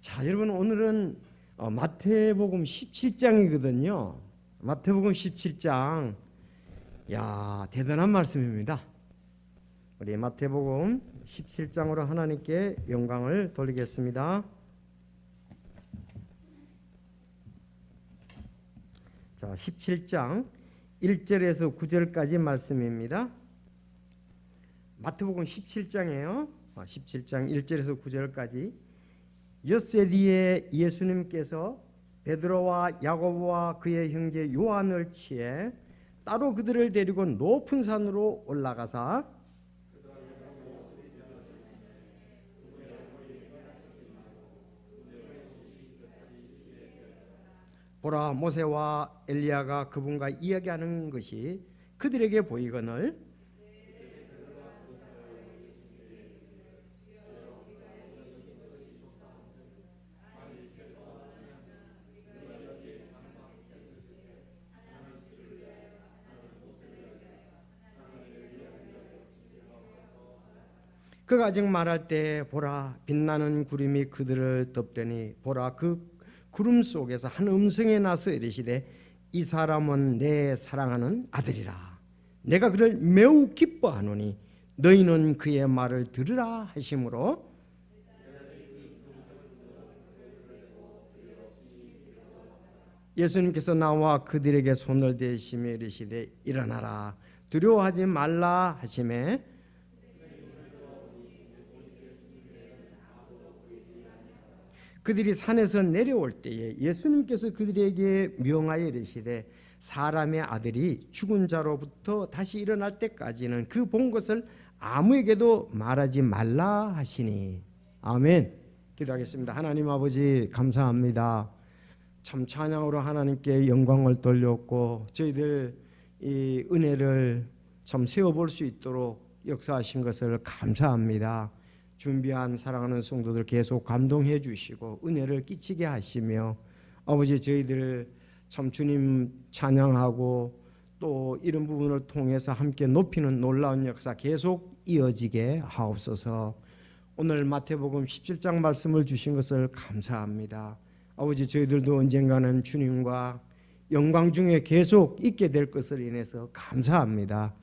자, 여러분 오늘은 마태복음 17장이거든요. 마태복음 17장. 야, 대단한 말씀입니다. 우리 마태복음 17장으로 하나님께 영광을 돌리겠습니다. 자, 17장 1절에서 9절까지 말씀입니다. 마태복음 17장이에요. 17장 1절에서 9절까지. 엿새 뒤에 예수님께서 베드로와 야고보와 그의 형제 요한을 취해 따로 그들을 데리고 높은 산으로 올라가사 보라, 모세와 엘리야가 그분과 이야기하는 것이 그들에게 보이거늘 그가 아직 말할 때 보라, 빛나는 구름이 그들을 덮더니 보라, 그 구름 속에서 한 음성이 나서 이르시되 이 사람은 내 사랑하는 아들이라. 내가 그를 매우 기뻐하노니 너희는 그의 말을 들으라 하시므로 예수님께서 나와 그들에게 손을 대시며 이르시되 일어나라, 두려워하지 말라 하시매 그들이 산에서 내려올 때에 예수님께서 그들에게 명하여 이르시되 사람의 아들이 죽은 자로부터 다시 일어날 때까지는 그 본 것을 아무에게도 말하지 말라 하시니. 아멘. 기도하겠습니다. 하나님 아버지, 감사합니다. 참 찬양으로 하나님께 영광을 돌렸고 저희들 이 은혜를 참 세워볼 수 있도록 역사하신 것을 감사합니다. 준비한 사랑하는 성도들 계속 감동해 주시고 은혜를 끼치게 하시며 아버지, 저희들 참 주님 찬양하고 또 이런 부분을 통해서 함께 높이는 놀라운 역사 계속 이어지게 하옵소서. 오늘 마태복음 17장 말씀을 주신 것을 감사합니다. 아버지, 저희들도 언젠가는 주님과 영광 중에 계속 있게 될 것을 인해서 감사합니다.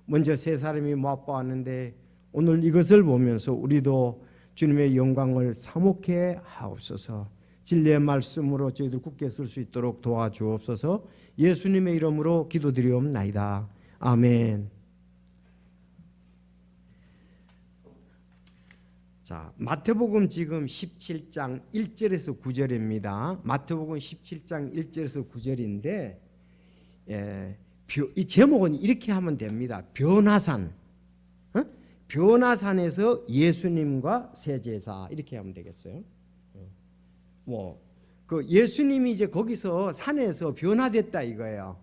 먼저 세 사람이 맛보았는데 오늘 이것을 보면서 우리도 주님의 영광을 사모케 하옵소서. 진리의 말씀으로 저희들 굳게 설 수 있도록 도와주옵소서. 예수님의 이름으로 기도드리옵나이다. 아멘. 자, 마태복음 지금 17장 1절에서 9절입니다. 마태복음 17장 1절에서 9절인데 이 제목은 이렇게 하면 됩니다. 변화산. 변화산에서 예수님과 세제사, 이렇게 하면 되겠어요. 그 예수님이 이제 거기서 산에서 변화됐다 이거예요.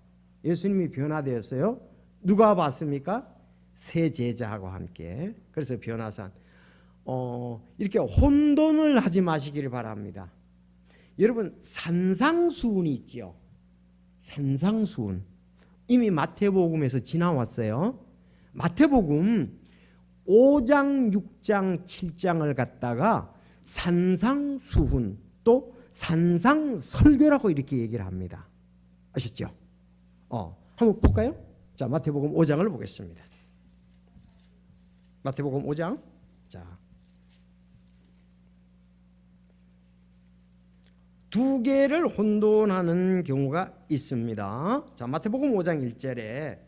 예수님이 변화되었어요. 누가 봤습니까? 세제자하고 함께. 그래서 변화산. 이렇게 혼돈을 하지 마시기를 바랍니다. 여러분, 산상수훈이 있죠. 산상수훈. 이미 마태복음에서 지나왔어요. 마태복음 5장, 6장, 7장을 갖다가 산상수훈 또 산상설교라고 이렇게 얘기를 합니다. 아셨죠? 한번 볼까요? 자, 마태복음 5장을 보겠습니다. 마태복음 5장. 자, 두 개를 혼돈하는 경우가 있습니다. 자, 마태복음 5장 1절에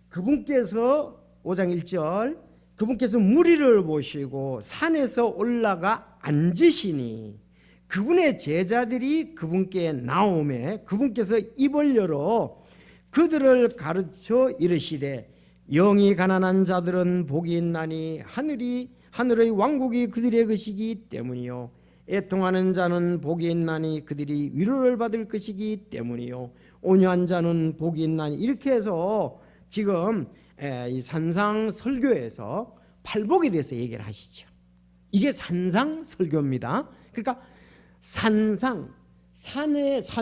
그분께서 5장 1절 그분께서 무리를 보시고 산에서 올라가 앉으시니 그분의 제자들이 그분께 나오매 그분께서 입을 열어 그들을 가르쳐 이르시되 영이 가난한 자들은 복이 있나니 하늘의 왕국이 그들의 것이기 때문이요 애통하는 자는 복이 있나니 그들이 위로를 받을 것이기 때문이요 온유한 자는 복이 있나니. 이렇게 해서 지금 이 산상설교에서 팔복에 대해서 얘기를 하시죠. 이게 산상설교입니다. 그러니까 산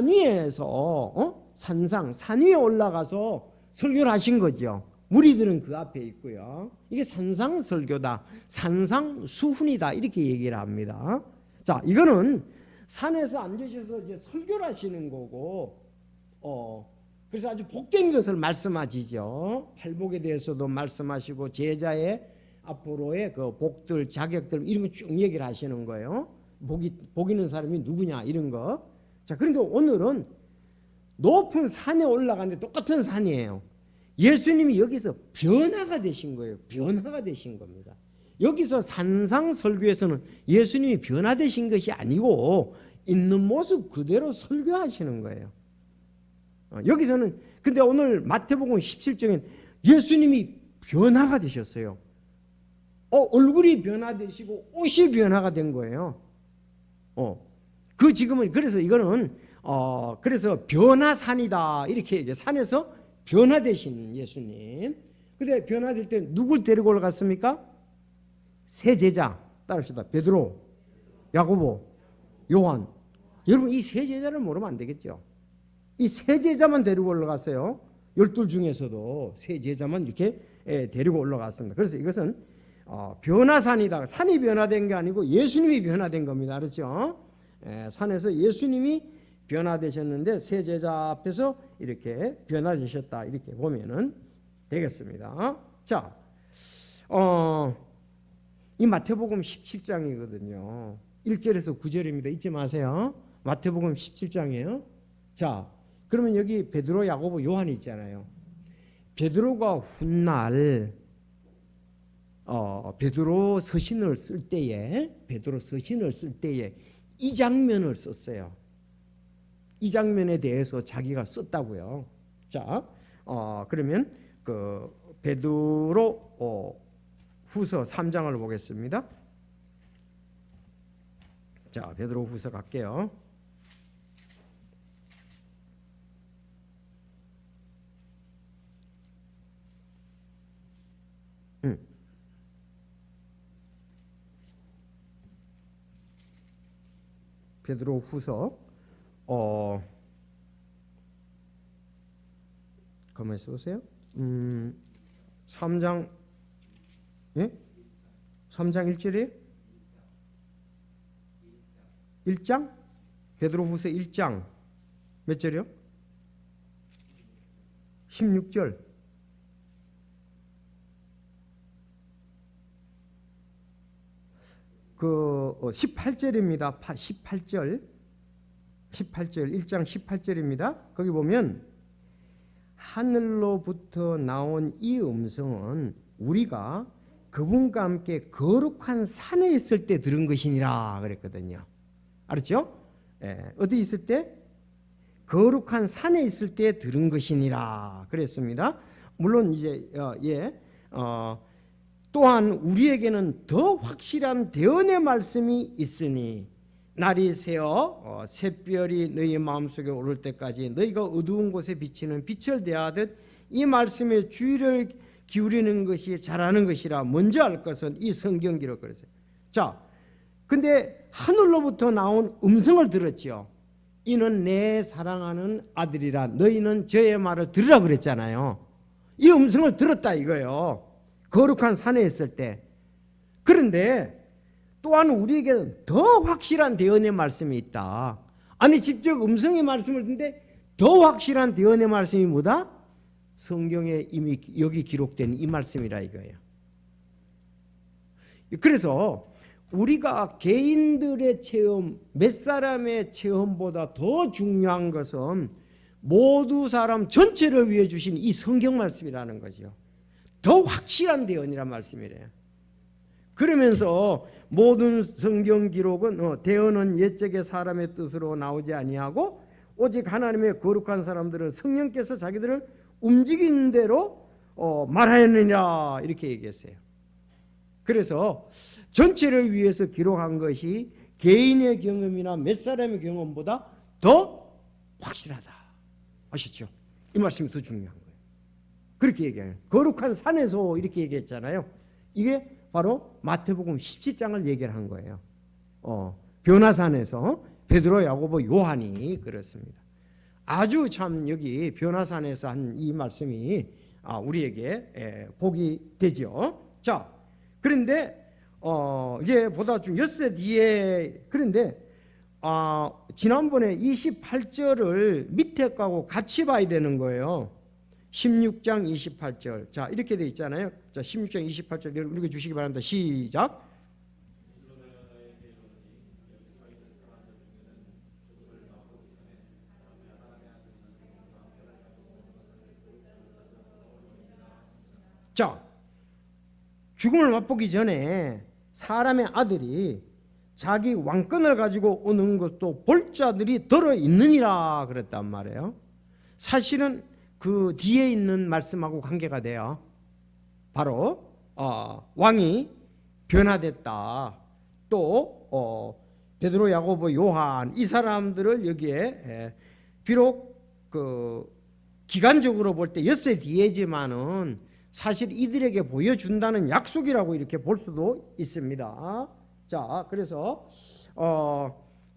위에서 산 위에 올라가서 설교를 하신 거죠. 무리들은 그 앞에 있고요. 이게 산상설교다, 산상수훈이다, 이렇게 얘기를 합니다. 자, 이거는 산에서 앉으셔서 이제 설교를 하시는 거고, 그래서 아주 복된 것을 말씀하시죠. 팔복에 대해서도 말씀하시고 제자의 앞으로의 그 복들, 자격들 이런 거 쭉 얘기를 하시는 거예요. 복 있는 사람이 누구냐 이런 거. 자, 그런데 오늘은 높은 산에 올라가는데 똑같은 산이에요. 예수님이 여기서 변화가 되신 거예요. 변화가 되신 겁니다. 여기서 산상 설교에서는 예수님이 변화되신 것이 아니고 있는 모습 그대로 설교하시는 거예요. 여기서는 근데 오늘 마태복음 17장엔 예수님이 변화가 되셨어요. 얼굴이 변화되시고 옷이 변화가 된 거예요. 그 지금은 그래서 이거는 그래서 변화산이다 이렇게 얘기해요. 산에서 변화되신 예수님. 근데 변화될 때 누굴 데리고 올라갔습니까? 세 제자 따라합시다. 베드로, 야고보, 요한. 여러분 이 세 제자를 모르면 안 되겠죠. 이 세 제자만 데리고 올라갔어요. 12 중에서도 세 제자만 이렇게 데리고 올라갔습니다. 그래서 이것은 변화산이다. 산이 변화된 게 아니고 예수님이 변화된 겁니다. 그렇죠? 산에서 예수님이 변화되셨는데 세 제자 앞에서 이렇게 변화되셨다. 이렇게 보면은 되겠습니다. 자, 이 마태복음 17장이거든요. 1절에서 9절입니다. 잊지 마세요. 마태복음 17장이에요. 자, 그러면 여기 베드로, 야고보, 요한이 있잖아요. 베드로가 훗날 베드로 서신을 쓸 때에 이 장면을 썼어요. 이 장면에 대해서 자기가 썼다고요. 자, 그러면 그 베드로 후서 3장을 보겠습니다. 자, 베드로 후서 갈게요. 베드로 후서 가만히 보세요. 3장 3장 1절이에요? 1장? 베드로 후서 1장 몇 절이요? 16절. 그 18절입니다. 18절 1장 18절입니다. 거기 보면 하늘로부터 나온 이 음성은 우리가 그분과 함께 거룩한 산에 있을 때 들은 것이니라 그랬거든요. 알았죠? 어디 있을 때? 거룩한 산에 있을 때 들은 것이니라 그랬습니다. 물론 이제 또한 우리에게는 더 확실한 대언의 말씀이 있으니 날이 새어 샛별이 너희 마음속에 오를 때까지 너희가 어두운 곳에 비치는 빛을 대하듯 이 말씀에 주의를 기울이는 것이 잘하는 것이라 먼저 알 것은 이 성경 기록 그랬어요. 자, 근데 하늘로부터 나온 음성을 들었지요. 이는 내 사랑하는 아들이라 너희는 저의 말을 들으라 그랬잖아요. 이 음성을 들었다 이거예요. 거룩한 산에 있을 때. 그런데 또한 우리에게는 더 확실한 대언의 말씀이 있다. 아니 직접 음성의 말씀을 듣는데 더 확실한 대언의 말씀이 뭐다? 성경에 이미 여기 기록된 이 말씀이라 이거예요. 그래서 우리가 개인들의 체험, 몇 사람의 체험보다 더 중요한 것은 모두 사람 전체를 위해 주신 이 성경 말씀이라는 거죠. 더 확실한 대언이란 말씀이래요. 그러면서 모든 성경 기록은 대언은 옛적의 사람의 뜻으로 나오지 아니하고 오직 하나님의 거룩한 사람들은 성령께서 자기들을 움직이는 대로 말하였느니라 이렇게 얘기했어요. 그래서 전체를 위해서 기록한 것이 개인의 경험이나 몇 사람의 경험보다 더 확실하다. 아시죠? 이 말씀이 더 중요한 거예요. 그렇게 얘기해요. 거룩한 산에서 이렇게 얘기했잖아요. 이게 바로 마태복음 17장을 얘기를 한 거예요. 변화산에서 베드로, 야고보, 요한이 그렇습니다. 아주 참 여기 변화산에서 한 이 말씀이 우리에게 복이 되죠. 자, 그런데 이제 보다 좀 엿새 뒤에 그런데 지난번에 28절을 밑에 거하고 같이 봐야 되는 거예요. 16장 28절. 자, 이렇게 돼 있잖아요. 자, 16장 28절 읽어 주시기 바랍니다. 시작. 자, 죽음을 맛보기 전에 사람의 아들이 자기 왕권을 가지고 오는 것도 볼 자들이 들어 있느니라 그랬단 말이에요. 사실은 그 뒤에 있는 말씀하고 관계가 돼요. 바로 왕이 변화됐다. 또 베드로, 야고보, 요한 이 사람들을 여기에 비록 그 기간적으로 볼 때 엿새 뒤에지만은 사실 이들에게 보여준다는 약속이라고 이렇게 볼 수도 있습니다. 자, 그래서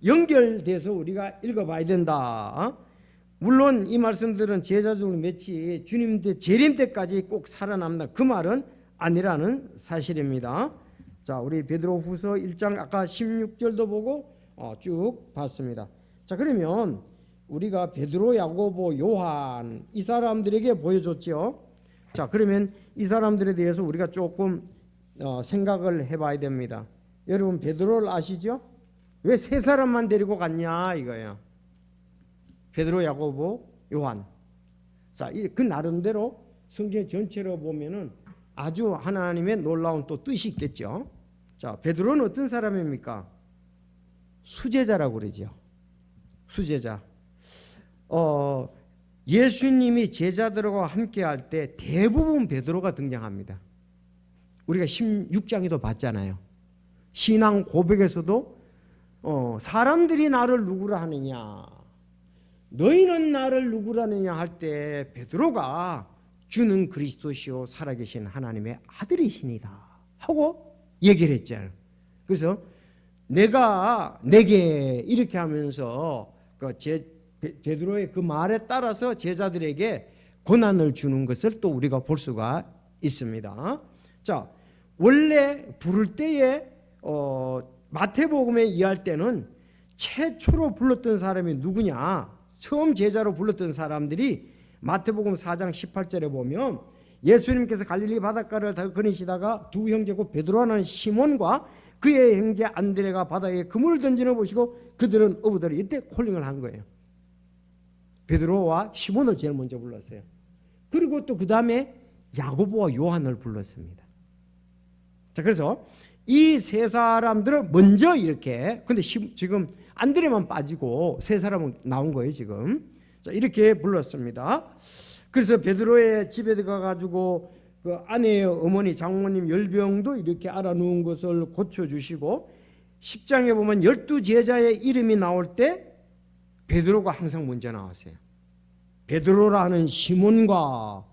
연결돼서 우리가 읽어봐야 된다. 물론 이 말씀들은 제자들 매치 주님 때 재림 때까지 꼭 살아남다 그 말은 아니라는 사실입니다. 자, 우리 베드로후서 1장 아까 16절도 보고 쭉 봤습니다. 자, 그러면 우리가 베드로, 야고보, 요한 이 사람들에게 보여줬죠. 자, 그러면 이 사람들에 대해서 우리가 조금 생각을 해봐야 됩니다. 여러분 베드로를 아시죠? 왜 세 사람만 데리고 갔냐 이거예요. 베드로, 야고보, 요한. 자, 그 나름대로 성경 전체로 보면은 아주 하나님의 놀라운 또 뜻이 있겠죠. 자, 베드로는 어떤 사람입니까? 수제자라고 그러죠. 수제자. 예수님이 제자들과 함께 할 때 대부분 베드로가 등장합니다. 우리가 16장에도 봤잖아요. 신앙 고백에서도 사람들이 나를 누구라 하느냐, 너희는 나를 누구라 하느냐 할 때 베드로가 주는 그리스도시요 살아계신 하나님의 아들이시니다 하고 얘기를 했잖아요. 그래서 내가 내게 이렇게 하면서 베드로의 그 말에 따라서 제자들에게 고난을 주는 것을 또 우리가 볼 수가 있습니다. 자, 원래 부를 때에 마태복음에 이해할 때는 최초로 불렀던 사람이 누구냐? 처음 제자로 불렀던 사람들이 마태복음 4장 18절에 보면 예수님께서 갈릴리 바닷가를 거니시다가 두 형제 곧 베드로라는 시몬과 그의 형제 안드레가 바다에 그물을 던지는 보시고 그들은 어부들이 이때 콜링을 한 거예요. 베드로와 시몬을 제일 먼저 불렀어요. 그리고 또 그 다음에 야고보와 요한을 불렀습니다. 자, 그래서 이 세 사람들을 먼저 이렇게, 근데 지금 안드레만 빠지고 세 사람은 나온 거예요 지금. 자, 이렇게 불렀습니다. 그래서 베드로의 집에 들어가가지고 그 아내의 어머니 장모님 열병도 이렇게 알아누운 것을 고쳐주시고 10장에 보면 12제자의 이름이 나올 때 베드로가 항상 먼저 나왔어요. 베드로라는 시몬과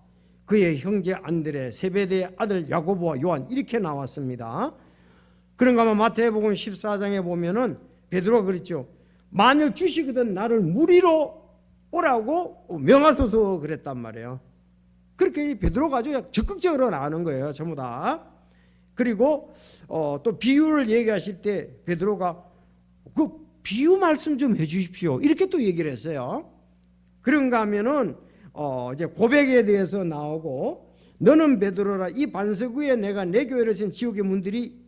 그의 형제 안드레, 세베대의 아들 야고보와 요한 이렇게 나왔습니다. 그런가 하면 마태복음 14장에 보면은 베드로가 그랬죠. 만일 주시거든 나를 무리로 오라고 명하소서 그랬단 말이에요. 그렇게 베드로가 아주 적극적으로 나가는 거예요. 전부 다. 그리고 또 비유를 얘기하실 때 베드로가 그 비유 말씀 좀 해주십시오 이렇게 또 얘기를 했어요. 그런가 하면은 이제 고백에 대해서 나오고 너는 베드로라 이 반석 위에 내가 내 교회를 세운 지옥의 문들이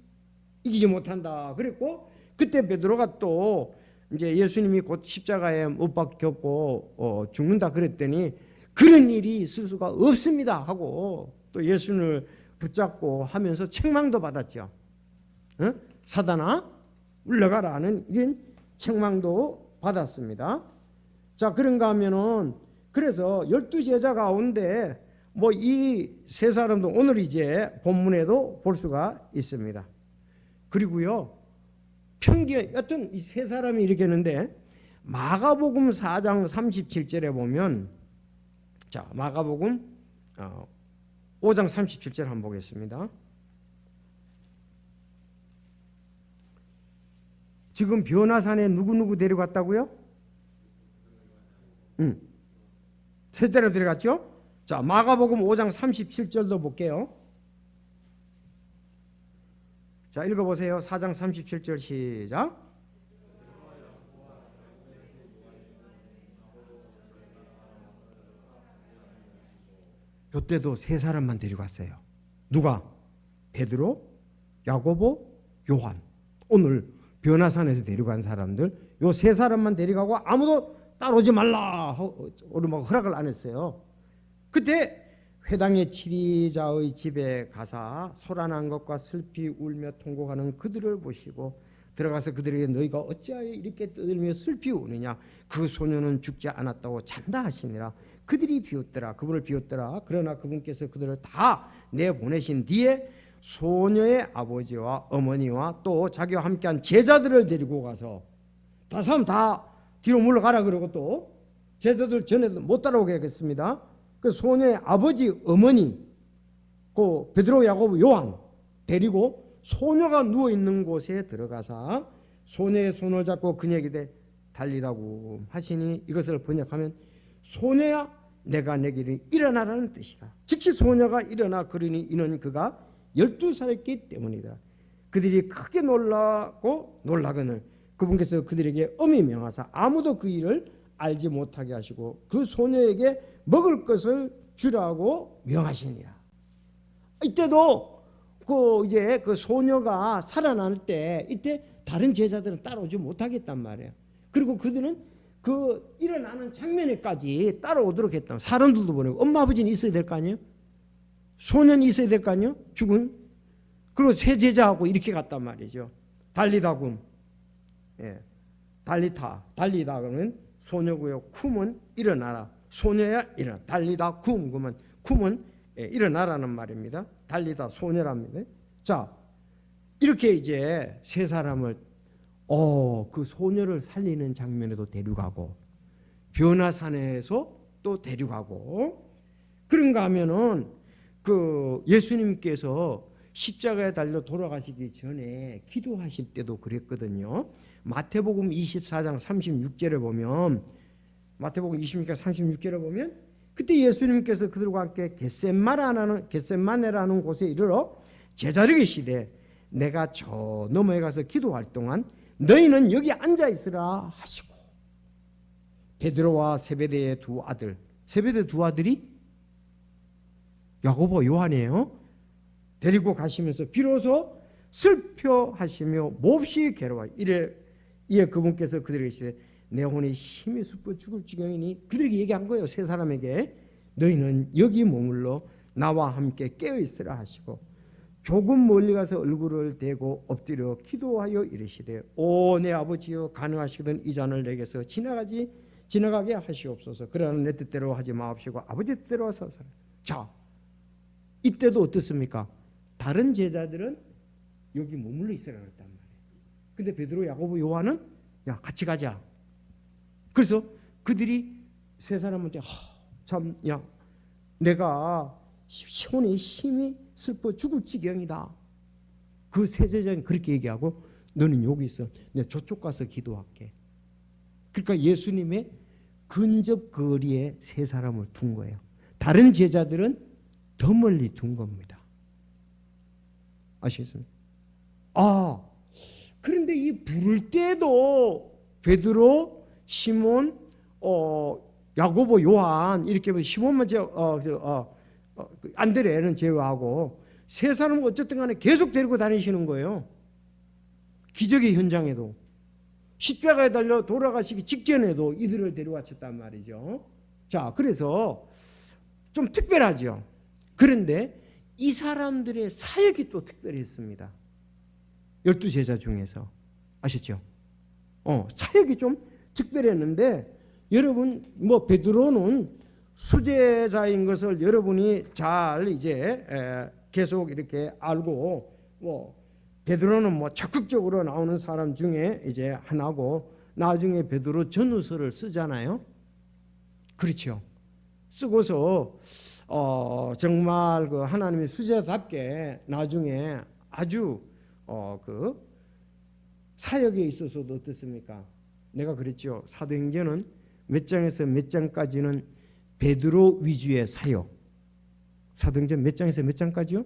이기지 못한다 그랬고 그때 베드로가 또 이제 예수님이 곧 십자가에 못 박혔고 죽는다 그랬더니 그런 일이 있을 수가 없습니다 하고 또 예수님을 붙잡고 하면서 책망도 받았죠. 사단아 물러가라는 이런 책망도 받았습니다. 자, 그런가 하면은 그래서 12제자 가운데 뭐 이 세 사람도 오늘 이제 본문에도 볼 수가 있습니다. 그리고요 편견 여튼 이 세 사람이 이렇게 했는데 마가복음 4장 37절에 보면 자 마가복음 5장 37절 한번 보겠습니다. 지금 변화산에 누구 데려갔다고요? 세 대로 데려갔죠? 자 마가복음 5장 37절도 볼게요. 자 읽어보세요. 4장 37절 시작. 이때도 세 사람만 데리고 왔어요. 누가? 베드로, 야고보, 요한. 오늘 변화산에서 데려간 사람들 요 세 사람만 데려가고 아무도 따라오지 말라 오르막 허락을 안 했어요. 그때 회당의 치리자의 집에 가사 소란한 것과 슬피 울며 통곡하는 그들을 보시고 들어가서 그들에게 너희가 어찌하여 이렇게 떠들며 슬피 우느냐 그 소녀는 죽지 않았다고 잔다 하시니라. 그들이 비웃더라. 그분을 비웃더라. 그러나 그분께서 그들을 다 내보내신 뒤에 소녀의 아버지와 어머니와 또 자기와 함께한 제자들을 데리고 가서 다 사람 다 뒤로 물러가라 그러고 또 제자들 전에도 못 따라오게 하겠습니다. 그 소녀의 아버지 어머니 그 베드로 야고보 요한 데리고 소녀가 누워있는 곳에 들어가서 소녀의 손을 잡고 그녀에게 달리다고 하시니 이것을 번역하면 소녀야 내가 내게 일어나라는 뜻이다. 즉시 소녀가 일어나 그러니 이는 그가 12살이었기 때문이다. 그들이 크게 놀라거늘 그분께서 그들에게 엄히 명하사 아무도 그 일을 알지 못하게 하시고 그 소녀에게 먹을 것을 주라고 명하시니라. 이때도 이제 그 소녀가 살아날 때 이때 다른 제자들은 따라오지 못하겠단 말이에요. 그리고 그들은 그 일어나는 장면에까지 따라오도록 했다. 사람들도 보내고 엄마 아버지는 있어야 될 거 아니에요? 소년이 있어야 될 거 아니에요? 죽은. 그리고 세 제자하고 이렇게 갔단 말이죠. 달리다굼. 예. 달리다는 소녀고요. 쿰은 일어나라. 소녀야 일어나. 달리다 쿰 그러면 쿰은 일어나라는 말입니다. 달리다 소녀랍니다. 자, 이렇게 이제 세 사람을 그 소녀를 살리는 장면에도 데려가고 변화산에서 또 데려가고 그런가 하면은 그 예수님께서 십자가에 달려 돌아가시기 전에 기도하실 때도 그랬거든요. 마태복음 24장 36절에 보면 마태복음 26장 36절에 보면 그때 예수님께서 그들과 함께 겟셋마네라는 곳에 이르러 제자를 계시되 내가 저 너머에 가서 기도할 동안 너희는 여기 앉아 있으라 하시고 베드로와 세베대의 두 아들 세베대 두 아들이 야고보 요한이에요. 데리고 가시면서 비로소 슬퍼하시며 몹시 괴로워 이에 그분께서 그들에게 이르시되 내 혼이 힘이 습어 죽을 지경이니 그들에게 얘기한 거예요. 세 사람에게 너희는 여기 머물러 나와 함께 깨어 있으라 하시고 조금 멀리 가서 얼굴을 대고 엎드려 기도하여 이르시되 오 내 아버지여 가능하시거든 이 잔을 내게서 지나가게 하시옵소서. 그러나 내 뜻대로 하지 마옵시고 아버지 뜻대로 하소서. 자, 이때도 어떻습니까? 다른 제자들은 여기 머물러 있으라 그랬단 말이에요. 근데 베드로 야고보 요한은 야 같이 가자. 그래서 그들이 세 사람한테 참 야 내가 혼의 힘이 슬퍼 죽을 지경이다. 그 세 제자는 그렇게 얘기하고 너는 여기 있어. 내가 저쪽 가서 기도할게. 그러니까 예수님의 근접 거리에 세 사람을 둔 거예요. 다른 제자들은 더 멀리 둔 겁니다. 아시겠습니까? 그런데 이 부를 때도 베드로, 시몬, 야고보, 요한 이렇게 시몬만 안드레는 제외하고 세 사람은 어쨌든 간에 계속 데리고 다니시는 거예요. 기적의 현장에도 십자가에 달려 돌아가시기 직전에도 이들을 데려왔었단 말이죠. 자, 그래서 좀 특별하죠. 그런데 이 사람들의 사역이 또 특별했습니다. 12제자 중에서 아셨죠? 사역이 좀 특별했는데 여러분 베드로는 수제자인 것을 여러분이 잘 이제 계속 이렇게 알고 베드로는 적극적으로 나오는 사람 중에 이제 하나고 나중에 베드로 전후서를 쓰잖아요. 그렇죠. 쓰고서 정말 그 하나님의 수제자답게 나중에 아주 그 사역에 있어서도 어떻습니까? 내가 그랬죠. 사도행전은 몇 장에서 몇 장까지는 베드로 위주의 사역. 사도행전 몇 장에서 몇 장까지요?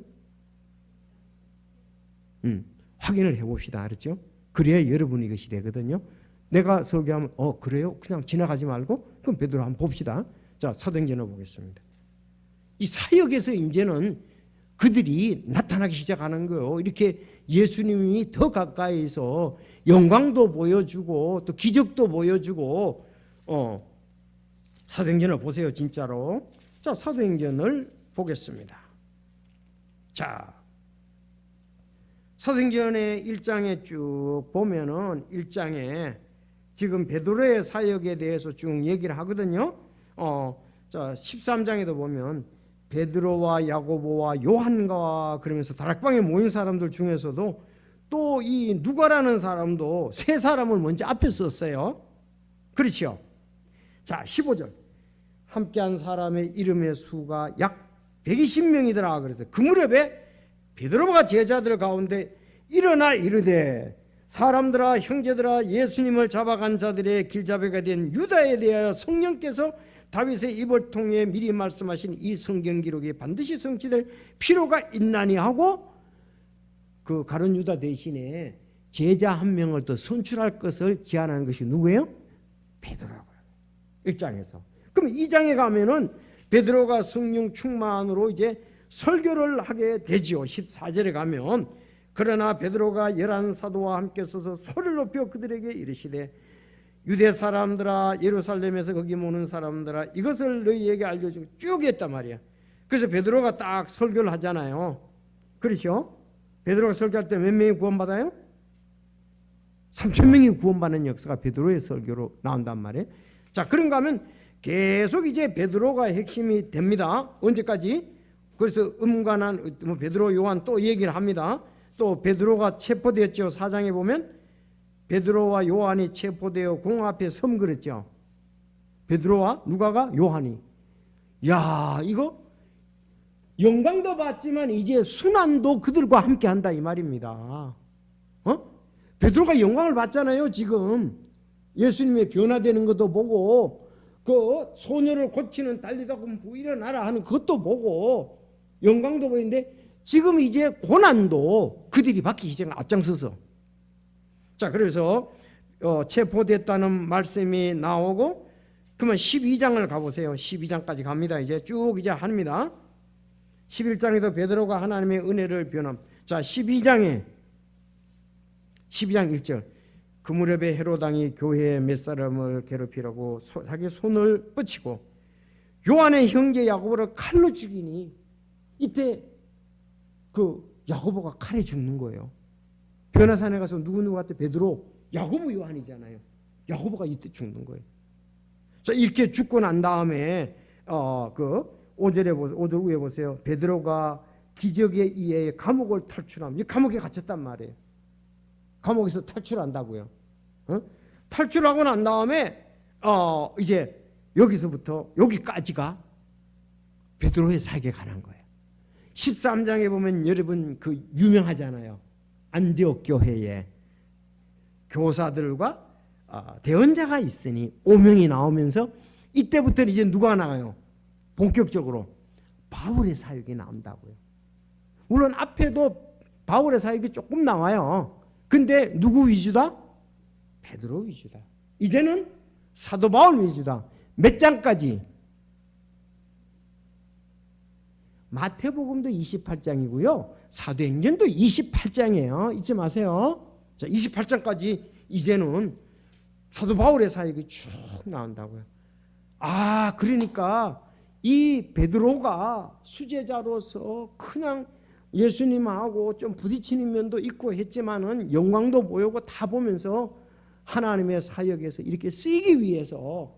확인을 해봅시다. 알았죠? 그래야 여러분이 이것이 되거든요. 내가 설교하면 그래요? 그냥 지나가지 말고 그럼 베드로 한번 봅시다. 자, 사도행전을 보겠습니다. 이 사역에서 이제는 그들이 나타나기 시작하는 거예요. 이렇게 예수님이 더 가까이서 영광도 보여주고 또 기적도 보여주고 사도행전을 보세요. 진짜로. 자, 사도행전을 보겠습니다. 자, 사도행전의 1장에 쭉 보면은 1장에 지금 베드로의 사역에 대해서 쭉 얘기를 하거든요. 자, 13장에도 보면 베드로와 야고보와 요한과 그러면서 다락방에 모인 사람들 중에서도 또 이 누가라는 사람도 세 사람을 먼저 앞에 썼어요. 그렇죠? 자, 15절. 함께한 사람의 이름의 수가 약 120명이더라. 그래서 그 무렵에 베드로가 제자들 가운데 일어나 이르되 사람들아 형제들아 예수님을 잡아간 자들의 길잡이가 된 유다에 대하여 성령께서 다윗의 입을 통해 미리 말씀하신 이 성경 기록이 반드시 성취될 필요가 있나니 하고 그 가룟 유다 대신에 제자 한 명을 더 선출할 것을 제안하는 것이 누구예요? 베드로라고요. 1장에서. 그럼 2장에 가면은 베드로가 성령 충만으로 이제 설교를 하게 되지요. 14절에 가면 그러나 베드로가 11 사도와 함께 서서 소리를 높여 그들에게 이르시되 유대 사람들아 예루살렘에서 거기 모는 사람들아 이것을 너희에게 알려주고 쭉 했단 말이야. 그래서 베드로가 딱 설교를 하잖아요. 그렇죠? 베드로가 설교할 때 몇 명이 구원받아요? 3,000명이 구원받는 역사가 베드로의 설교로 나온단 말이에요. 자, 그런가 하면 계속 이제 베드로가 핵심이 됩니다. 언제까지? 그래서 음간한 베드로 요한 또 얘기를 합니다. 또 베드로가 체포되었죠. 4장에 보면 베드로와 요한이 체포되어 공 앞에 섬 그랬죠. 베드로와 누가가 요한이. 야, 이거 영광도 받지만 이제 순환도 그들과 함께 한다 이 말입니다. 베드로가 영광을 받잖아요. 지금 예수님의 변화되는 것도 보고 그 소녀를 고치는 달리다 보면 일어나라 하는 것도 보고 영광도 보이는데 지금 이제 고난도 그들이 받기 시작한 앞장서서. 자, 그래서 체포됐다는 말씀이 나오고 그러면 12장을 가보세요. 12장까지 갑니다. 이제 쭉 이제 합니다. 11장에도 베드로가 하나님의 은혜를 변함. 자, 12장 1절. 그 무렵에 헤로당이 교회의 몇 사람을 괴롭히라고 자기 손을 뻗치고 요한의 형제 야고보를 칼로 죽이니 이때 그 야고보가 칼에 죽는 거예요. 변화산에 가서 누구한테 배드로 야고보 요한이잖아요. 야고보가 이때 죽는 거예요. 자, 이렇게 죽고 난 다음에 그 5절 위에 보세요. 베드로가 기적에 의해 감옥을 탈출함. 이 감옥에 갇혔단 말이에요. 감옥에서 탈출한다고요. 탈출하고 난 다음에 이제 여기서부터 여기까지가 베드로의 사역에 관한 거예요. 13장에 보면 여러분 그 유명하잖아요. 안디옥 교회에 교사들과 대언자가 있으니 오명이 나오면서 이때부터 이제 누가 나와요? 본격적으로 바울의 사역이 나온다고요. 물론 앞에도 바울의 사역이 조금 나와요. 근데 누구 위주다? 베드로 위주다. 이제는 사도 바울 위주다. 몇 장까지? 마태복음도 28장이고요. 사도행전도 28장이에요. 잊지 마세요. 자, 28장까지 이제는 사도 바울의 사역이 쭉 나온다고요. 그러니까 이 베드로가 수제자로서 그냥 예수님하고 좀 부딪히는 면도 있고 했지만은 영광도 보이고 다 보면서 하나님의 사역에서 이렇게 쓰이기 위해서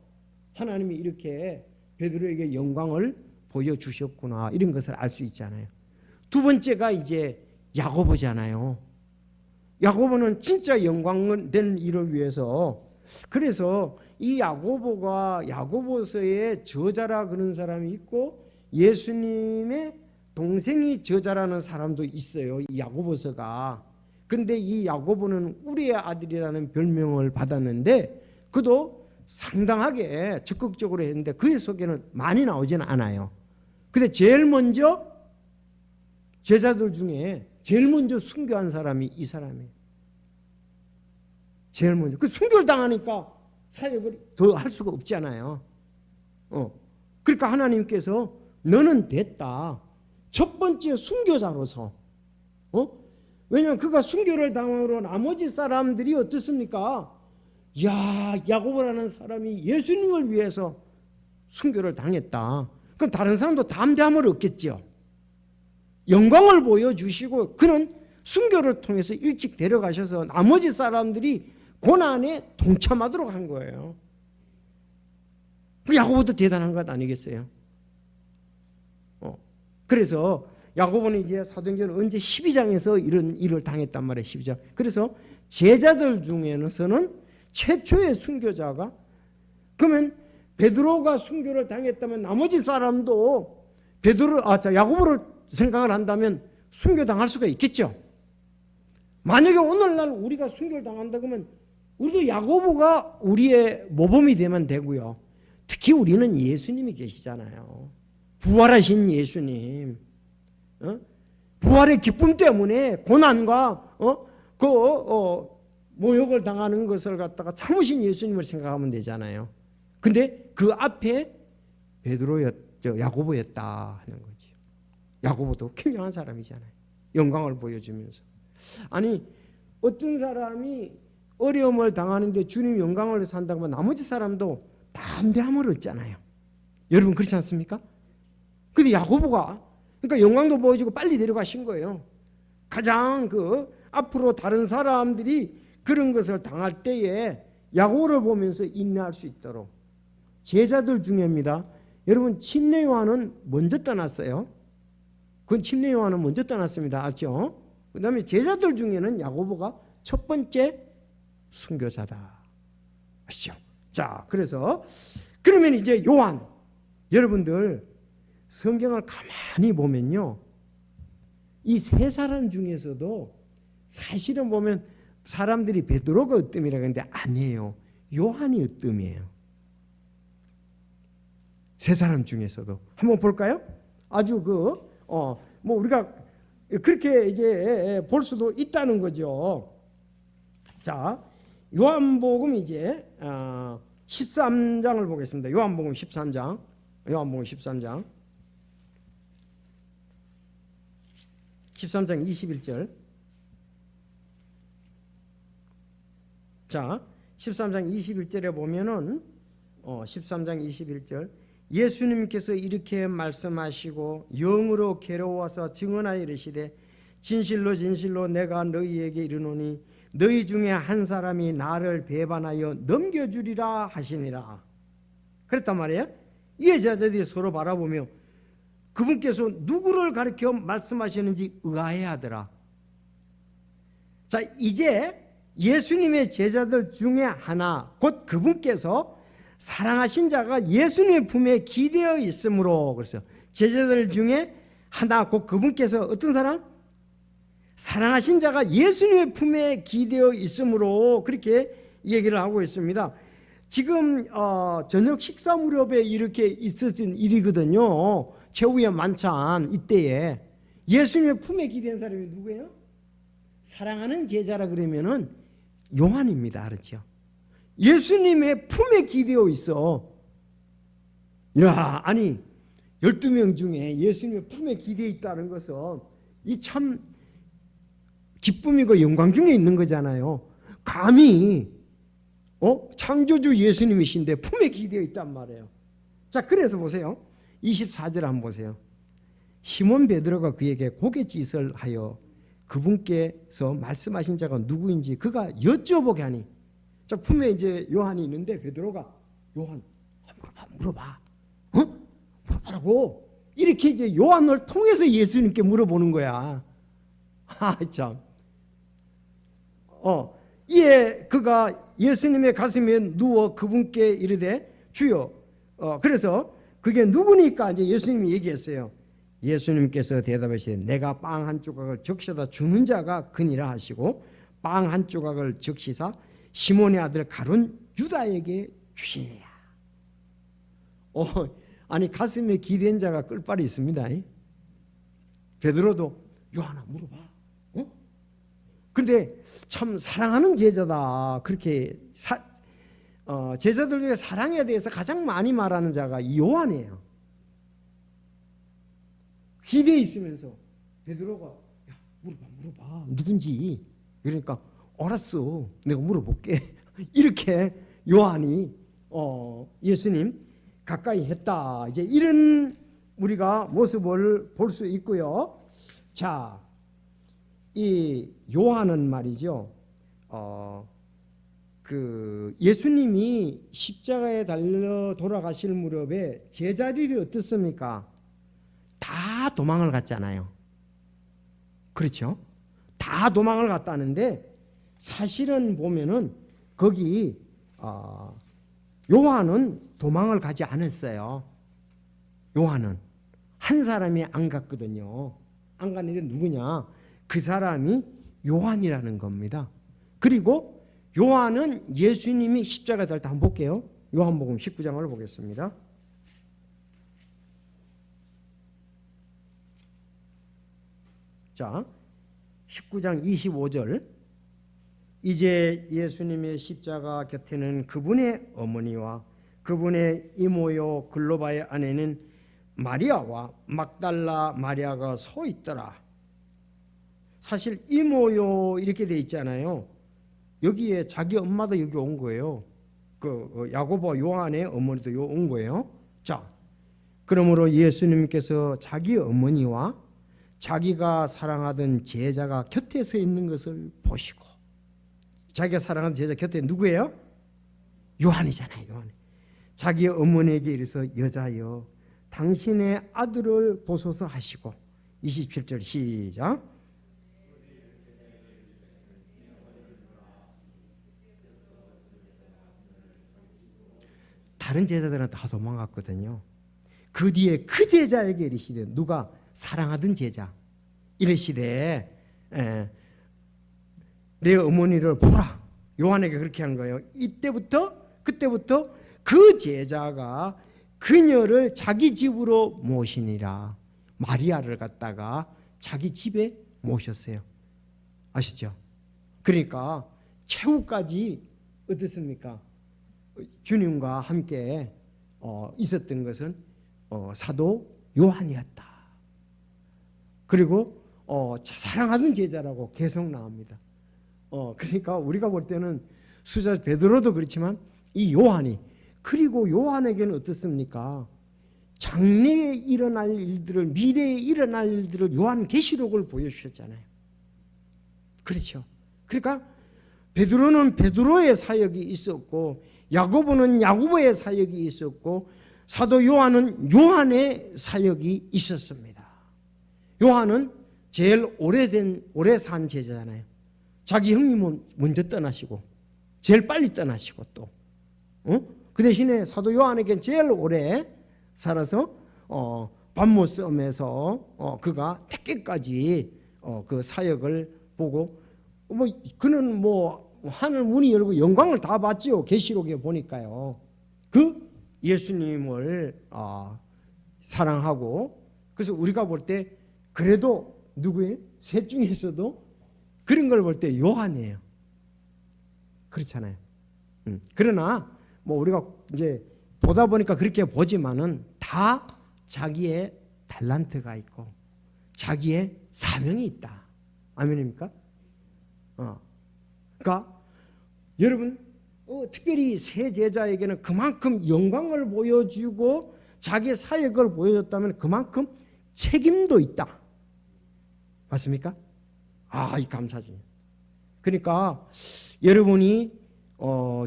하나님이 이렇게 베드로에게 영광을 보여주셨구나 이런 것을 알 수 있잖아요. 두 번째가 이제 야고보잖아요. 야고보는 진짜 영광된 일을 위해서 그래서 이 야고보가 야고보서의 저자라 그런 사람이 있고 예수님의 동생이 저자라는 사람도 있어요. 이 야고보서가. 근데 이 야고보는 우리의 아들이라는 별명을 받았는데 그도 상당하게 적극적으로 했는데 그의 속에는 많이 나오지는 않아요. 근데 제일 먼저 제자들 중에 제일 먼저 순교한 사람이 이 사람이에요. 제일 먼저. 그 순교를 당하니까 사역을 더 할 수가 없잖아요. 그러니까 하나님께서 너는 됐다. 첫 번째 순교자로서. 왜냐하면 그가 순교를 당함으로 나머지 사람들이 어떻습니까? 야, 야고보라는 사람이 예수님을 위해서 순교를 당했다. 그럼 다른 사람도 담대함을 얻겠죠. 영광을 보여주시고 그는 순교를 통해서 일찍 데려가셔서 나머지 사람들이 고난에 동참하도록 한 거예요. 그 야고보도 대단한 것 아니겠어요? 그래서 야고보는 이제 사도행전 언제 12장에서 이런 일을 당했단 말이에요. 12장. 그래서 제자들 중에서는 최초의 순교자가, 그러면 베드로가 순교를 당했다면 나머지 사람도 야고보를 생각을 한다면 순교당할 수가 있겠죠. 만약에 오늘날 우리가 순교를 당한다 그러면 우리도 야고보가 우리의 모범이 되면 되고요. 특히 우리는 예수님이 계시잖아요. 부활하신 예수님. 부활의 기쁨 때문에 고난과 모욕을 당하는 것을 갖다가 참으신 예수님을 생각하면 되잖아요. 근데 그 앞에 야고보였다 하는 거죠. 야고보도 굉장한 사람이잖아요. 영광을 보여주면서. 아니, 어떤 사람이 어려움을 당하는데 주님 영광을 산다고 하면 나머지 사람도 담대함을 얻잖아요. 여러분 그렇지 않습니까? 근데 야고보가 그러니까 영광도 보여주고 빨리 데려가신 거예요. 가장 앞으로 다른 사람들이 그런 것을 당할 때에 야고보를 보면서 인내할 수 있도록. 제자들 중에입니다. 여러분 침례 요한은 먼저 떠났어요. 그건 침례 요한은 먼저 떠났습니다. 알죠? 그 다음에 제자들 중에는 야고보가 첫 번째 순교자다. 아시죠? 자, 그러면 이제 요한, 여러분들 성경을 가만히 보면요, 이 세 사람 중에서도 사실은 보면 사람들이 베드로가 으뜸이라고 하는데 아니에요. 요한이 으뜸이에요. 세 사람 중에서도 한번 볼까요? 아주 우리가 그렇게 이제 볼 수도 있다는 거죠. 자, 요한복음 이제 13장을 보겠습니다. 요한복음 13장. 13장 21절. 자, 13장 21절에 보면은 13장 21절 예수님께서 이렇게 말씀하시고 영으로 괴로워서 증언하여 이르시되 진실로 진실로 내가 너희에게 이르노니 너희 중에 한 사람이 나를 배반하여 넘겨주리라 하시니라. 그랬단 말이에요. 이 제자들이 서로 바라보며 그분께서 누구를 가리켜 말씀하시는지 의아해하더라. 자, 이제 예수님의 제자들 중에 하나, 곧 그분께서 사랑하신 자가 예수님의 품에 기대어 있으므로, 그래서 제자들 중에 하나, 곧 그분께서 어떤 사람? 사랑하신 자가 예수님의 품에 기대어 있으므로 그렇게 얘기를 하고 있습니다. 지금 저녁 식사 무렵에 이렇게 있었던 일이거든요. 최후의 만찬 이때에 예수님의 품에 기대한 사람이 누구예요? 사랑하는 제자라 그러면은 요한입니다. 알았죠? 예수님의 품에 기대어 있어. 야, 아니 12명 중에 예수님의 품에 기대어 있다는 것은 이 참 기쁨이고 영광 중에 있는 거잖아요. 감히 창조주 예수님이신데 품에 기대어 있단 말이에요. 자, 그래서 보세요. 24절 한번 보세요. 시몬 베드로가 그에게 고갯짓을 하여 그분께서 말씀하신 자가 누구인지 그가 여쭤보게 하니, 자, 품에 이제 요한이 있는데 베드로가 요한 물어봐. 물어봐라고. 이렇게 이제 요한을 통해서 예수님께 물어보는 거야. 참. 이에 그가 예수님의 가슴에 누워 그분께 이르되 주여. 그래서 그게 누구니까 이제 예수님이 얘기했어요. 예수님께서 대답하시되 내가 빵 한 조각을 적셔다 주는 자가 그니라 하시고 빵 한 조각을 적시사 시몬의 아들 가룟 유다에게 주시니라. 아니 가슴에 기댄 자가 끌빨이 있습니다. 베드로도 요한아 물어봐. 그런데 참 사랑하는 제자다. 그렇게 제자들 중에 사랑에 대해서 가장 많이 말하는 자가 이 요한이에요. 기대에 있으면서 베드로가 야, 물어봐 누군지. 그러니까 알았어, 내가 물어볼게. 이렇게 요한이 예수님 가까이 했다. 이제 이런 우리가 모습을 볼 수 있고요. 자, 이 요한은 말이죠. 그 예수님이 십자가에 달려 돌아가실 무렵에 제자들이 어떻습니까? 다 도망을 갔잖아요. 그렇죠? 다 도망을 갔다는데 사실은 보면은 거기 요한은 도망을 가지 않았어요. 요한은 한 사람이 안 갔거든요. 안 갔는데 누구냐? 그 사람이 요한이라는 겁니다. 그리고 요한은 예수님이 십자가에 달릴 때 한번 볼게요. 요한복음 19장을 보겠습니다. 자, 19장 25절. 이제 예수님의 십자가 곁에는 그분의 어머니와 그분의 이모요 글로바의 아내는 마리아와 막달라 마리아가 서 있더라. 사실 이모요 이렇게 돼 있잖아요. 여기에 자기 엄마도 여기 온 거예요. 그 야고보 요한의 어머니도 요 온 거예요. 자, 그러므로 예수님께서 자기 어머니와 자기가 사랑하던 제자가 곁에 서 있는 것을 보시고, 자기가 사랑하는 제자 곁에 누구예요? 요한이잖아요. 요한. 자기 어머니에게 이르서 여자여 당신의 아들을 보소서 하시고, 27절 시작. 다른 제자들은 다 도망갔거든요. 그 뒤에 그 제자에게 이르시되, 누가 사랑하던 제자 이르시되 내 어머니를 보라. 요한에게 그렇게 한 거예요. 그때부터 그 제자가 그녀를 자기 집으로 모시니라. 마리아를 갖다가 자기 집에 모셨어요. 아시죠? 그러니까 최후까지 어떻습니까? 주님과 함께 있었던 것은 사도 요한이었다. 그리고 사랑하는 제자라고 계속 나옵니다. 그러니까 우리가 볼 때는 수자 베드로도 그렇지만 이 요한이, 그리고 요한에게는 어떻습니까? 장래에 일어날 일들을, 미래에 일어날 일들을 요한계시록을 보여주셨잖아요. 그렇죠? 그러니까 베드로는 베드로의 사역이 있었고, 야고보는 야고보의 사역이 있었고, 사도 요한은 요한의 사역이 있었습니다. 요한은 제일 오래 산 제자잖아요. 자기 형님은 먼저 떠나시고 제일 빨리 떠나시고 또 그 대신에 사도 요한에겐 제일 오래 살아서 밤모섬에서 그가 택계까지 그 사역을 보고, 그는 하늘 문이 열고 영광을 다 봤지요. 계시록에 보니까요. 그 예수님을 사랑하고, 그래서 우리가 볼 때 그래도 누구예요? 셋 중에서도 그런 걸 볼 때 요한이에요. 그렇잖아요. 그러나 우리가 이제 보다 보니까 그렇게 보지만은 다 자기의 달란트가 있고 자기의 사명이 있다. 아멘입니까? 그러니까 여러분 특별히 세 제자에게는 그만큼 영광을 보여주고 자기의 사역을 보여줬다면 그만큼 책임도 있다. 맞습니까? 이 감사지. 그러니까 여러분이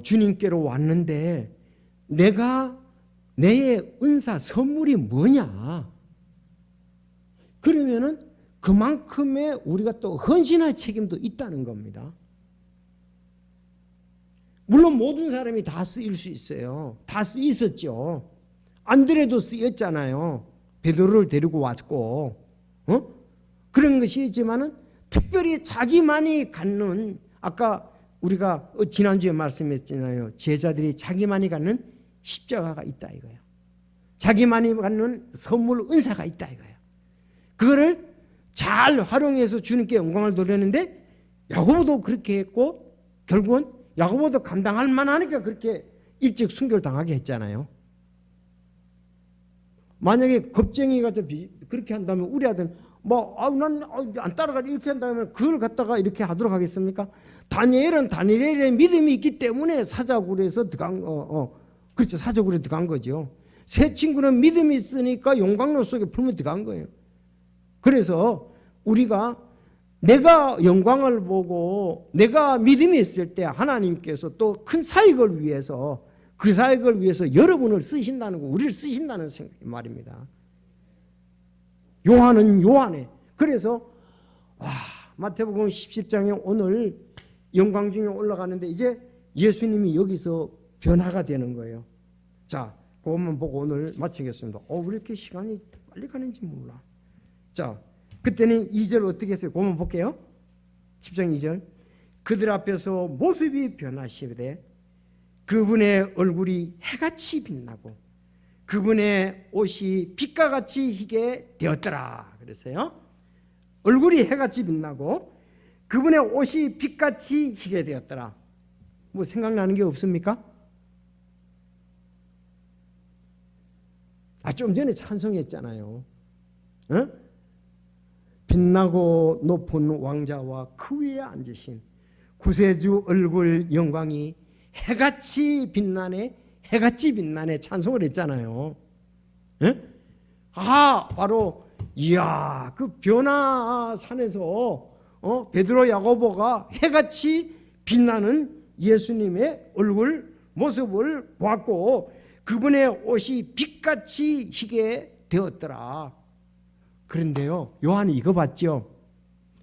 주님께로 왔는데 내의 은사 선물이 뭐냐? 그러면은 그만큼의 우리가 또 헌신할 책임도 있다는 겁니다. 물론 모든 사람이 다 쓰일 수 있어요. 다 쓰였었죠. 안드레도 쓰였잖아요. 베드로를 데리고 왔고, 그런 것이 있지만은 특별히 자기만이 갖는, 아까 우리가 지난주에 말씀했잖아요. 제자들이 자기만이 갖는 십자가가 있다 이거예요. 자기만이 갖는 선물 은사가 있다 이거예요. 그거를 잘 활용해서 주님께 영광을 돌렸는데 야고보도 그렇게 했고, 결국은 야고보도 감당할 만하니까 그렇게 일찍 순교를 당하게 했잖아요. 만약에 겁쟁이가 그렇게 한다면 우리 아들은 난 안 따라가 이렇게 한다면 그걸 갖다가 이렇게 하도록 하겠습니까? 다니엘은 다니엘의 믿음이 있기 때문에 사자굴에서 들어간 그렇죠. 사자굴에 들어간 거죠. 새 친구는 믿음이 있으니까 용광로 속에 풀면 들어간 거예요. 그래서 우리가 내가 영광을 보고 내가 믿음이 있을 때 하나님께서 또 큰 사역을 위해서 그 사역을 위해서 여러분을 쓰신다는 거, 우리를 쓰신다는 말입니다. 요한은 요한에. 그래서 마태복음 17장에 오늘 영광 중에 올라가는데 이제 예수님이 여기서 변화가 되는 거예요. 자, 그것만 보고 오늘 마치겠습니다. 왜 이렇게 시간이 빨리 가는지 몰라. 자, 그때는 2절 어떻게 했어요? 그것만 볼게요. 10장 2절. 그들 앞에서 모습이 변하시되 그분의 얼굴이 해같이 빛나고 그분의 옷이 빛과 같이 희게 되었더라. 그랬어요. 얼굴이 해같이 빛나고 그분의 옷이 빛같이 희게 되었더라. 뭐 생각나는 게 없습니까? 좀 전에 찬송했잖아요. 빛나고 높은 왕자와 그 위에 앉으신 구세주 얼굴 영광이 해같이 빛나네, 해같이 빛나네 찬송을 했잖아요. 바로 이야, 그 변화산에서 베드로 야고보가 해같이 빛나는 예수님의 얼굴 모습을 보았고 그분의 옷이 빛같이 희게 되었더라. 그런데요, 요한이 이거 봤죠?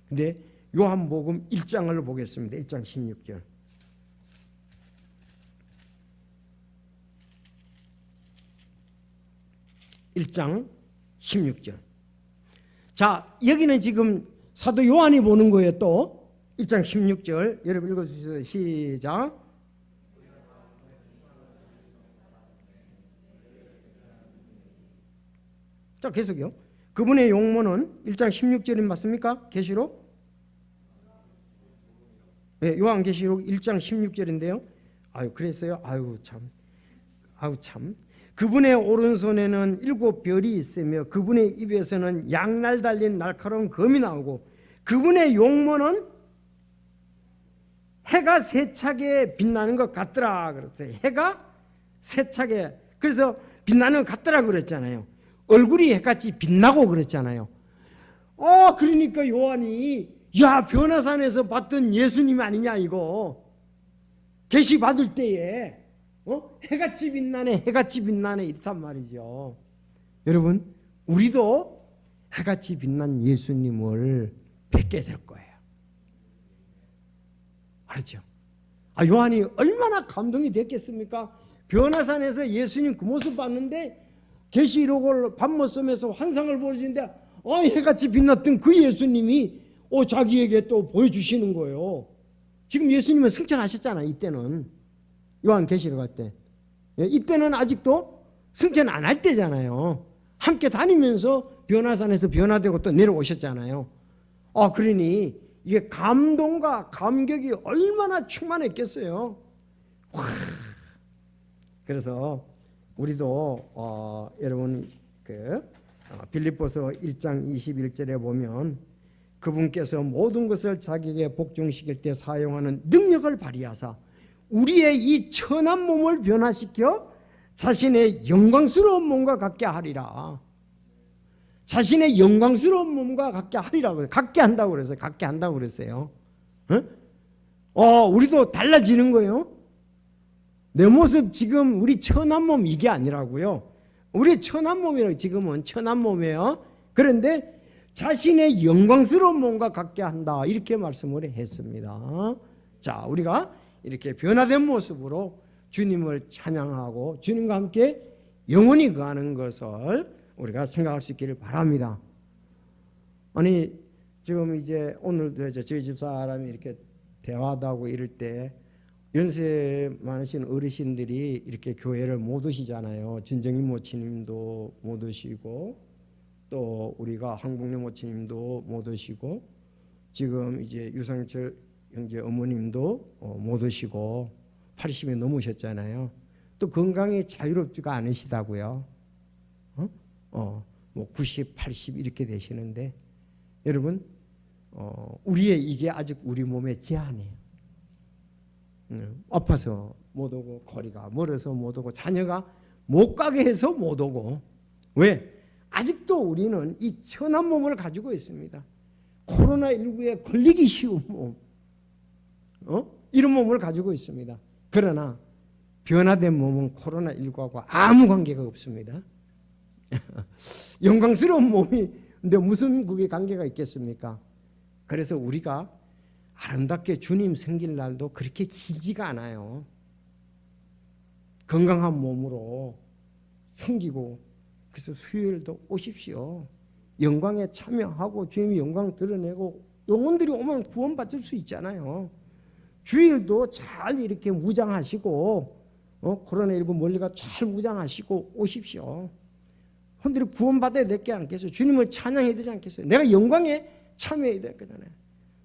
근데 요한복음 1장을 보겠습니다. 1장 16절. 1장 16절. 자, 여기는 지금 사도 요한이 보는 거예요. 또 1장 16절 여러분 읽어주세요. 시작. 자, 계속요. 그분의 용모는 1장 16절이 맞습니까? 계시록? 네, 요한계시록 1장 16절인데요. 그랬어요? 참. 그분의 오른손에는 7별이 있으며 그분의 입에서는 양날 달린 날카로운 검이 나오고 그분의 용모는 해가 세차게 빛나는 것 같더라 그랬어요. 해가 세차게, 그래서 빛나는 것 같더라 그랬잖아요. 얼굴이 해같이 빛나고 그랬잖아요. 그러니까 요한이 변화산에서 봤던 예수님 아니냐 이거. 계시 받을 때에 해같이 빛나네, 해같이 빛나네 이렇단 말이죠. 여러분, 우리도 해같이 빛난 예수님을 뵙게 될 거예요. 알았죠? 요한이 얼마나 감동이 됐겠습니까? 변화산에서 예수님 그 모습 봤는데 계시록을 밤모섬에서 환상을 보여주는데 해같이 빛났던 그 예수님이 자기에게 또 보여주시는 거예요. 지금 예수님은 승천하셨잖아요. 이때는 요한계시록 할 때. 이때는 아직도 승천 안 할 때잖아요. 함께 다니면서 변화산에서 변화되고 또 내려오셨잖아요. 그러니 이게 감동과 감격이 얼마나 충만했겠어요. 그래서 우리도 여러분 빌립보서 1장 21절에 보면 그분께서 모든 것을 자기에게 복종시킬 때 사용하는 능력을 발휘하사 우리의 이 천한 몸을 변화시켜 자신의 영광스러운 몸과 같게 하리라. 자신의 영광스러운 몸과 같게 하리라고, 같게 한다고 그랬어요. 같게 한다고 그랬어요. 우리도 달라지는 거예요. 내 모습 지금 우리 천한 몸 이게 아니라고요. 우리 천한 몸이라고, 지금은 천한 몸이에요. 그런데 자신의 영광스러운 몸과 같게 한다 이렇게 말씀을 했습니다. 자, 우리가 이렇게 변화된 모습으로 주님을 찬양하고 주님과 함께 영원히 거하는 것을 우리가 생각할 수 있기를 바랍니다. 지금 이제 오늘도 저희 집사람이 이렇게 대화하고 이럴 때 연세 많으신 어르신들이 이렇게 교회를 못 오시잖아요. 진정인 모치님도 못 오시고 또 우리가 황복래 모치님도 못 오시고 지금 이제 유상철 형제 어머님도 못 오시고 80이 넘으셨잖아요. 또 건강이 자유롭지가 않으시다고요. 뭐 90, 80 이렇게 되시는데 여러분 우리의 이게 아직 우리 몸의 제한이에요. 아파서 못 오고 거리가 멀어서 못 오고 자녀가 못 가게 해서 못 오고 왜? 아직도 우리는 이 천한 몸을 가지고 있습니다. 코로나19에 걸리기 쉬운 몸 이런 몸을 가지고 있습니다. 그러나 변화된 몸은 코로나19하고 아무 관계가 없습니다. 영광스러운 몸이 근데 무슨 그게 관계가 있겠습니까? 그래서 우리가 아름답게 주님 생길 날도 그렇게 길지가 않아요. 건강한 몸으로 섬기고 그래서 수요일도 오십시오. 영광에 참여하고 주님의 영광 드러내고 영혼들이 오면 구원받을 수 있잖아요. 주일도 잘 이렇게 무장하시고 코로나19 멀리가 잘 무장하시고 오십시오. 혼들이 구원받아야 될 게 않겠어요? 주님을 찬양해야 되지 않겠어요? 내가 영광에 참여해야 될 거잖아요.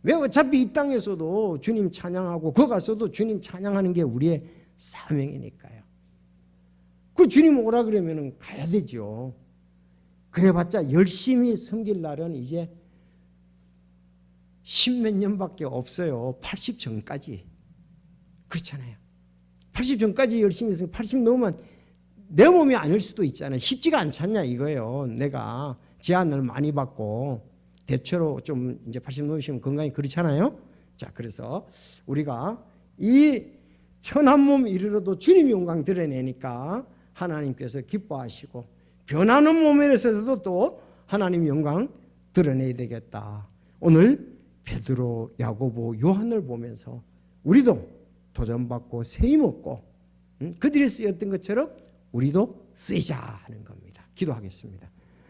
왜 어차피 이 땅에서도 주님 찬양하고 거기 가서도 주님 찬양하는 게 우리의 사명이니까요. 그 주님 오라 그러면 가야 되죠. 그래봤자 열심히 섬길 날은 이제 10몇 년밖에 없어요. 80 전까지. 그렇잖아요. 80 전까지 열심히 해서 80 넘으면 내 몸이 아닐 수도 있잖아요. 쉽지가 않잖냐 이거예요. 내가 제한을 많이 받고 대체로 좀 이제 80 넘으시면 건강이 그렇잖아요. 자, 그래서 우리가 이 천한 몸 이르러도 주님이 영광 드러내니까 하나님께서 기뻐하시고 변하는 몸에 있어서도 또 하나님 영광 드러내야 되겠다. 오늘 베드로, 야고보, 요한을 보면서 우리도 도전받고 세임 얻고 그들이 쓰였던 것처럼 우리도 쓰이자 하는 겁니다. 기도하겠습니다.